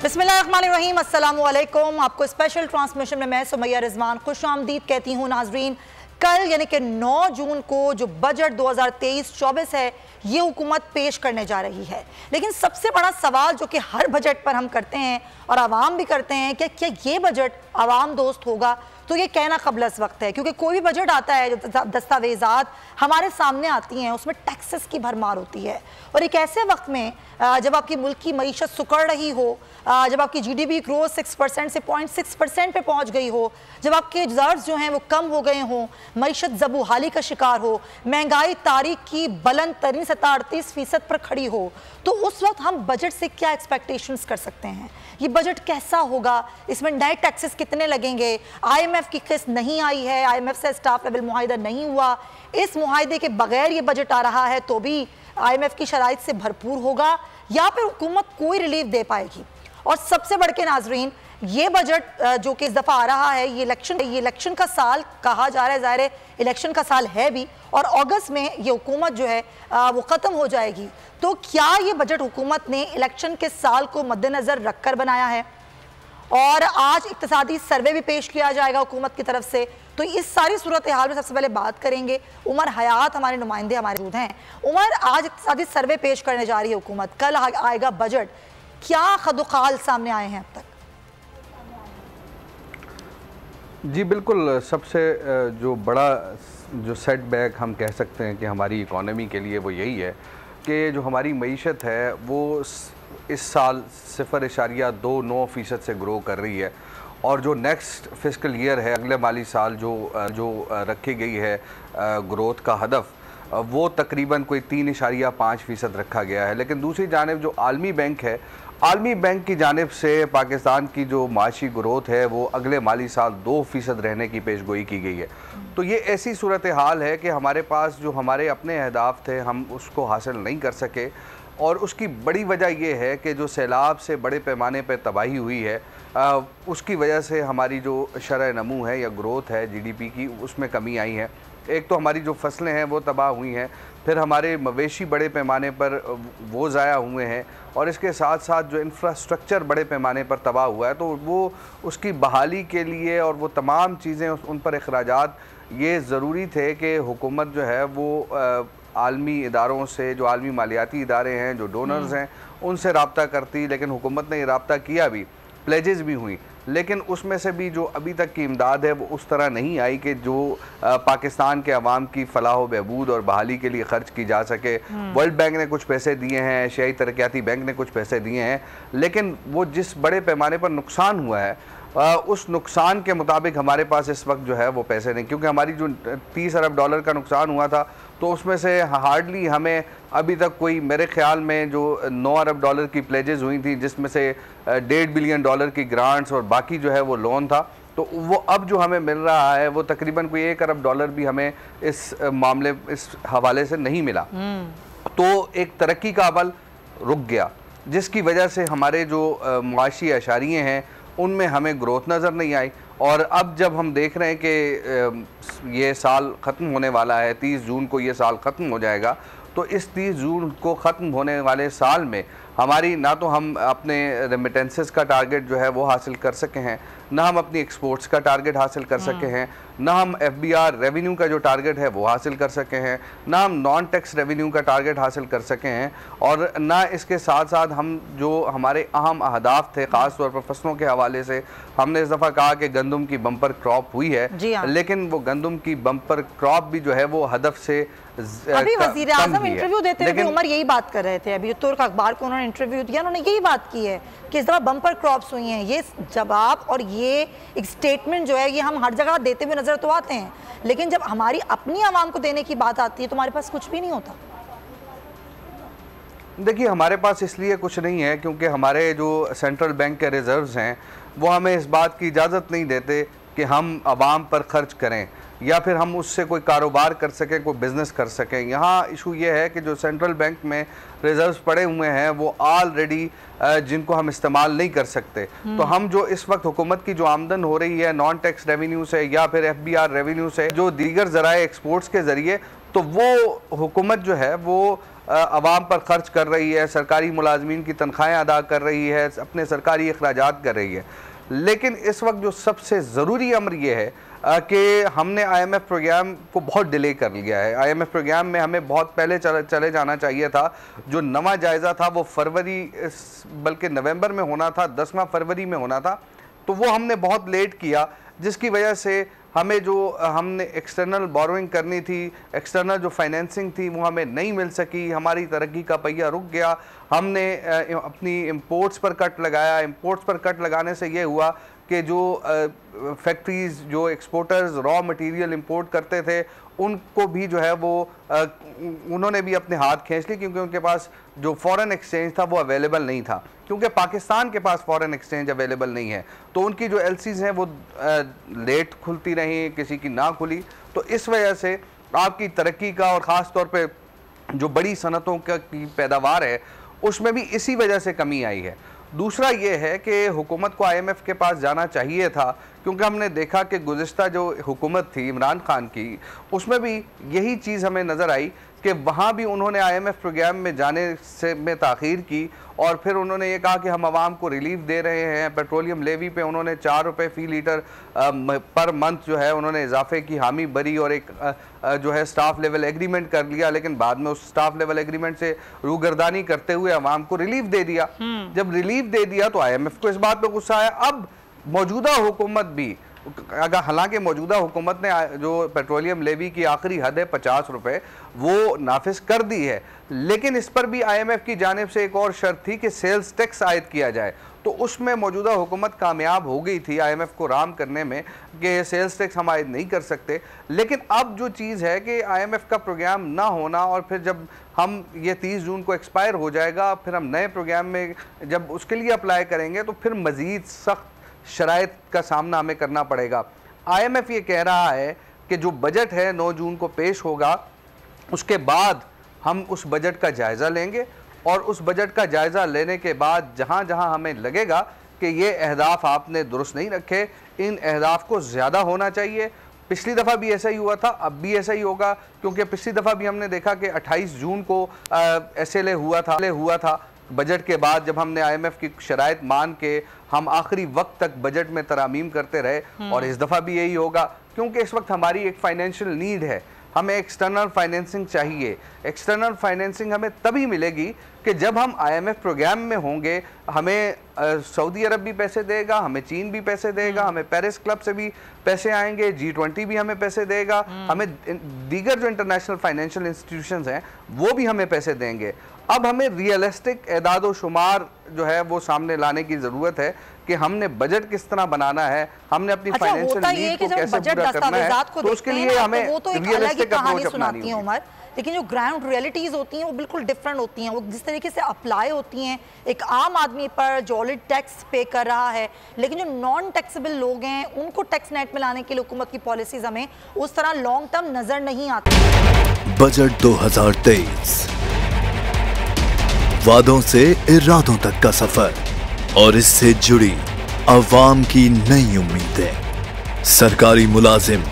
बिस्मिल्लाहिर्रहमानिर्रहीम, अस्सलामु अलैकुम। आपको स्पेशल ट्रांसमिशन में मैं सुमैया रिजवान खुशामदीद कहती हूँ। नाजरीन, कल यानी कि 9 जून को जो बजट 2023-24 है ये हुकूमत पेश करने जा रही है। लेकिन सबसे बड़ा सवाल जो कि हर बजट पर हम करते हैं और आवाम भी करते हैं कि क्या ये बजट आवाम दोस्त होगा, तो ये कहना कबल इस वक्त है, क्योंकि कोई भी बजट आता है, जो दस्तावेज़ात हमारे सामने आती हैं उसमें टैक्सेस की भरमार होती है। और एक ऐसे वक्त में जब आपकी मुल्क की मईशत सुकड़ रही हो, जब आपकी GDP ग्रोथ 6% से 0.6% पे पहुंच गई हो, जब आपके रिजर्व्स जो हैं वो कम हो गए हों, मईशत ज़बूहाली का शिकार हो, महंगाई तारीख की बुलंद तरीन सतह 38% पर खड़ी हो, तो उस वक्त हम बजट से क्या एक्सपेक्टेशंस कर सकते हैं? ये बजट कैसा होगा? इसमें नए टैक्सेस कितने लगेंगे? IMF की किस्त नहीं आई है, IMF से स्टाफ लेवल मुआहिदा नहीं हुआ, इस मुआहिदे के बगैर ये बजट आ रहा है तो भी IMF की शराइत से भरपूर होगा या फिर हुकूमत कोई रिलीफ दे पाएगी? और सबसे बढ़ के नाजरीन, ये बजट जो कि इस दफ़ा आ रहा है, ये इलेक्शन का साल कहा जा रहा है, ज़ाहिर है इलेक्शन का साल है भी, और अगस्त में ये हुकूमत जो है वो ख़त्म हो जाएगी। तो क्या ये बजट हुकूमत ने इलेक्शन के साल को मद्देनज़र रख कर बनाया है? और आज इक्तिसादी सर्वे भी पेश किया जाएगा हुकूमत की तरफ से। तो इस सारी सूरत हाल में सबसे पहले बात करेंगे। उमर हयात हमारे नुमाइंदे हमारे मौजूद हैं। उमर, आज इक्तिसादी सर्वे पेश करने जा रही है हुकूमत, कल आएगा बजट, क्या खदुखाल सामने आए हैं अब तक? जी बिल्कुल, सबसे जो बड़ा जो सेटबैक हम कह सकते हैं कि हमारी इकॉनमी के लिए वो यही है कि जो हमारी मईशत है वो इस साल 0.29% से ग्रो कर रही है, और जो नेक्स्ट फिस्कल ईयर है, अगले माली साल जो रखी गई है ग्रोथ का हदफ, वो तकरीबन कोई 3.5% रखा गया है। लेकिन दूसरी जानिब जो आलमी बैंक है, आलमी बैंक की जानिब से पाकिस्तान की जो माशी ग्रोथ है वो अगले माली साल 2% रहने की पेशगोई की गई है। तो ये ऐसी सूरत हाल है कि हमारे पास जो हमारे अपने अहदाफ थे हम उसको हासिल नहीं कर सके, और उसकी बड़ी वजह यह है कि जो सैलाब से बड़े पैमाने पर तबाही हुई है उसकी वजह से हमारी जो शरह नमू है या ग्रोथ है GDP की, उसमें कमी आई है। एक तो हमारी जो फसलें हैं वो तबाह हुई हैं, फिर हमारे मवेशी बड़े पैमाने पर वो ज़ाया हुए हैं, और इसके साथ साथ जो इंफ्रास्ट्रक्चर बड़े पैमाने पर तबाह हुआ है, तो वो उसकी बहाली के लिए और वो तमाम चीज़ें उन पर अखराजात ये ज़रूरी थे कि हुकूमत जो है वो आलमी इदारों से, जो आलमी मालियाती इदारे हैं, जो डोनर्स हैं, उनसे रब्ता करती। लेकिन हुकूमत ने ये रब्ता किया भी, प्लेजेस भी हुई, लेकिन उसमें से भी जो अभी तक की इमदाद है वो उस तरह नहीं आई कि जो पाकिस्तान के अवाम की फलाह व बहबूद और बहाली के लिए ख़र्च की जा सके। वर्ल्ड बैंक ने कुछ पैसे दिए हैं, एशियाई तरक्याती बैंक ने कुछ पैसे दिए हैं, लेकिन वो जिस बड़े पैमाने पर नुकसान हुआ है उस नुकसान के मुताबिक हमारे पास इस वक्त जो है वो पैसे नहीं। क्योंकि हमारी जो 30 अरब डॉलर का नुकसान हुआ था, तो उसमें से हार्डली हमें अभी तक कोई, मेरे ख्याल में जो 9 अरब डॉलर की प्लेजेस हुई थी, जिसमें से 1.5 बिलियन डॉलर की ग्रांट्स और बाकी जो है वो लोन था, तो वो अब जो हमें मिल रहा है वो तकरीबन कोई 1 अरब डॉलर भी हमें इस मामले, इस हवाले से नहीं मिला। तो एक तरक्की का अमल रुक गया, जिसकी वजह से हमारे जो मुआशी अशारिये हैं उनमें हमें ग्रोथ नज़र नहीं आई। और अब जब हम देख रहे हैं कि ये साल ख़त्म होने वाला है, 30 जून को ये साल ख़त्म हो जाएगा, तो इस 30 जून को ख़त्म होने वाले साल में हमारी ना तो हम अपने रेमिटेंसेस का टारगेट जो है वो हासिल कर सके हैं, ना हम अपनी एक्सपोर्ट्स का टारगेट हासिल कर सके हैं, ना हम FBR रेवेन्यू का जो टारगेट है वो हासिल कर सके हैं, ना हम नॉन टैक्स रेवेन्यू का टारगेट हासिल कर सके हैं, और ना इसके साथ साथ हम जो हमारे अहम अहदाफ थे, ख़ास तौर पर फसलों के हवाले से हमने इस दफ़ा कहा कि गंदम की बम्पर क्रॉप हुई है, लेकिन वो गंदम की बम्पर क्रॉप भी जो है वो हदफ से अभी वज़ीर आज़म इंटरव्यू देते हुए उमर यही बात कर रहे थे। अभी तुर्क अखबार को उन्होंने इंटरव्यू दिया, उन्होंने यही बात की है कि इस दफ़ा बम्पर क्रॉप्स हुई हैं। ये जवाब और ये एक स्टेटमेंट जो है ये हम हर जगह देते हुए नजर तो आते हैं, लेकिन जब हमारी अपनी आवाम को देने की बात आती है तो हमारे पास कुछ भी नहीं होता। देखिए, हमारे पास इसलिए कुछ नहीं है क्योंकि हमारे जो सेंट्रल बैंक के रिजर्व्स हैं वो हमें इस बात की इजाज़त नहीं देते कि हम आवाम पर खर्च करें या फिर हम उससे कोई कारोबार कर सकें, कोई बिज़नेस कर सकें। यहाँ इशू ये है कि जो सेंट्रल बैंक में रिजर्व्स पड़े हुए हैं वो ऑलरेडी जिनको हम इस्तेमाल नहीं कर सकते। तो हम जो इस वक्त हुकूमत की जो आमदन हो रही है नॉन टैक्स रेवेन्यू से या फिर FBR रेवेन्यू से, जो दीगर ज़राए एक्सपोर्ट्स के ज़रिए, तो वो हुकूमत जो है वो आवाम पर खर्च कर रही है, सरकारी मुलाजमीन की तनख्वाहें अदा कर रही है, अपने सरकारी अखराजात कर रही है। लेकिन इस वक्त जो सबसे ज़रूरी अमर ये है कि हमने IMF प्रोग्राम को बहुत डिले कर लिया है। IMF प्रोग्राम में हमें बहुत पहले चले जाना चाहिए था। जो नवा जायज़ा था वो फरवरी बल्कि नवंबर में होना था, 10वां फरवरी में होना था, तो वो हमने बहुत लेट किया, जिसकी वजह से हमने एक्सटर्नल बोरोइंग करनी थी, एक्सटर्नल जो फाइनेंसिंग थी वो हमें नहीं मिल सकी, हमारी तरक्की का पहिया रुक गया। हमने अपनी इंपोर्ट्स पर कट लगाया। इंपोर्ट्स पर कट लगाने से ये हुआ कि जो फैक्ट्रीज़, जो एक्सपोर्टर्स रॉ मटेरियल इंपोर्ट करते थे, उनको भी जो है वो उन्होंने भी अपने हाथ खींच लिए, क्योंकि उनके पास जो फॉरेन एक्सचेंज था वो अवेलेबल नहीं था। क्योंकि पाकिस्तान के पास फॉरेन एक्सचेंज अवेलेबल नहीं है, तो उनकी जो एलसीज हैं वो लेट खुलती रही, किसी की ना खुली। तो इस वजह से आपकी तरक्की का और ख़ास तौर पे जो बड़ी सनतों की पैदावार है उसमें भी इसी वजह से कमी आई है। दूसरा ये है कि हुकूमत को IMF के पास जाना चाहिए था, क्योंकि हमने देखा कि गुज़िश्ता जो हुकूमत थी इमरान खान की, उसमें भी यही चीज़ हमें नज़र आई कि वहाँ भी उन्होंने IMF प्रोग्राम में जाने से में ताख़ीर की, और फिर उन्होंने ये कहा कि हम आवाम को रिलीफ दे रहे हैं। पेट्रोलियम लेवी पे उन्होंने 4 रुपये फ़ी लीटर पर मंथ जो है उन्होंने इजाफे की हामी भरी, और एक जो है स्टाफ लेवल एग्रीमेंट कर लिया, लेकिन बाद में उस स्टाफ लेवल एग्रीमेंट से रूगर्दानी करते हुए आवाम को रिलीफ दे दिया। जब रिलीफ दे दिया तो IMF को इस बात पर गुस्सा आया। अब मौजूदा हुकूमत भी, अगर हालांकि मौजूदा हुकूमत ने जो पेट्रोलियम लेवी की आखिरी हद है 50 रुपये, वो नाफिज कर दी है, लेकिन इस पर भी IMF की जानिब से एक और शर्त थी कि सेल्स टैक्स आयद किया जाए। तो उसमें मौजूदा हुकूमत कामयाब हो गई थी IMF को राम करने में कि सेल्स टैक्स हम आयद नहीं कर सकते। लेकिन अब जो चीज़ है कि IMF का प्रोग्राम ना होना, और फिर जब हम ये 30 जून को एक्सपायर हो जाएगा, फिर हम नए प्रोग्राम में जब उसके लिए अप्लाई करेंगे तो फिर मज़ीद सख्त शराइत का सामना हमें करना पड़ेगा। IMF ये कह रहा है कि जो बजट है 9 जून को पेश होगा, उसके बाद हम उस बजट का जायज़ा लेंगे, और उस बजट का जायज़ा लेने के बाद जहाँ जहाँ हमें लगेगा कि ये अहदाफ आपने दुरुस्त नहीं रखे, इन अहदाफ को ज़्यादा होना चाहिए। पिछली दफ़ा भी ऐसा ही हुआ था, अब भी ऐसा ही होगा, क्योंकि पिछली दफ़ा भी हमने देखा कि 28 जून को SLA हुआ था। बजट के बाद जब हमने IMF की शराइत मान के हम आखिरी वक्त तक बजट में तरामीम करते रहे, और इस दफ़ा भी यही होगा, क्योंकि इस वक्त हमारी एक फाइनेंशियल नीड है, हमें एक्सटर्नल फाइनेंसिंग चाहिए। एक्सटर्नल फाइनेंसिंग हमें तभी मिलेगी कि जब हम IMF प्रोग्राम में होंगे। हमें सऊदी अरब भी पैसे देगा, हमें चीन भी पैसे देगा, हमें पेरिस क्लब से भी पैसे आएंगे, G20 भी हमें पैसे देगा, हमें दीगर जो इंटरनेशनल फाइनेंशियल इंस्टीट्यूशंस हैं वो भी हमें पैसे देंगे। अब हमें रियलिस्टिक एदाद व शुमार जो है वो सामने लाने की ज़रूरत है कि हमने बजट किस तरह बनाना है, हमने अपनी फाइनेंशियल नीड को कैसे पूरा करना है। तो उसके लिए हमें रियलिस्टिक अप्रोच अपनानी है। लेकिन जो ग्राउंड रियलिटीज़ होती हैं वो बिल्कुल डिफरेंट होती हैं। वो जिस तरीके से अप्लाई होती हैं एक आम आदमी पर जो ऑलरेडी टैक्स पे कर रहा है, लेकिन जो नॉन टैक्सेबल लोग हैं उनको टैक्स नेट में लाने के लिए हुकूमत की पॉलिसीज हमें उस तरह लॉन्ग टर्म नजर नहीं आती। बजट 2023, वादों से इरादों तक का सफर, और इससे जुड़ी अवाम की नई उम्मीदें। सरकारी मुलाजिम,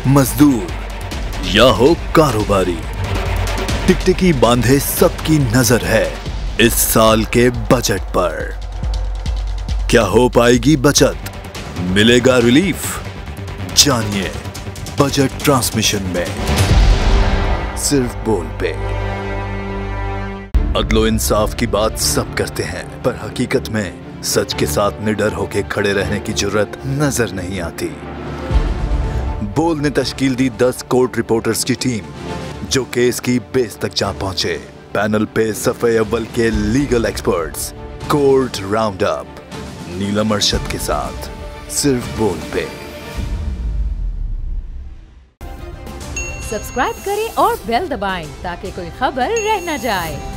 मजदूर या हो कारोबारी, टिकटिकी बांधे सबकी नजर है इस साल के बजट पर। क्या हो पाएगी बचत, मिलेगा रिलीफ? जानिए बजट ट्रांसमिशन में, सिर्फ बोल पे। अदलो इंसाफ की बात सब करते हैं, पर हकीकत में सच के साथ निडर होके खड़े रहने की जुर्रत नजर नहीं आती। बोल ने तश्कील दी 10 कोर्ट रिपोर्टर्स की टीम, जो केस की बेस तक जा पहुंचे। पैनल पे सफ़े अव्वल के legal experts, court round up, Neelam Arshad के साथ, सिर्फ बोल पे। सब्सक्राइब करें और बेल दबाएं ताकि कोई खबर रह न जाए।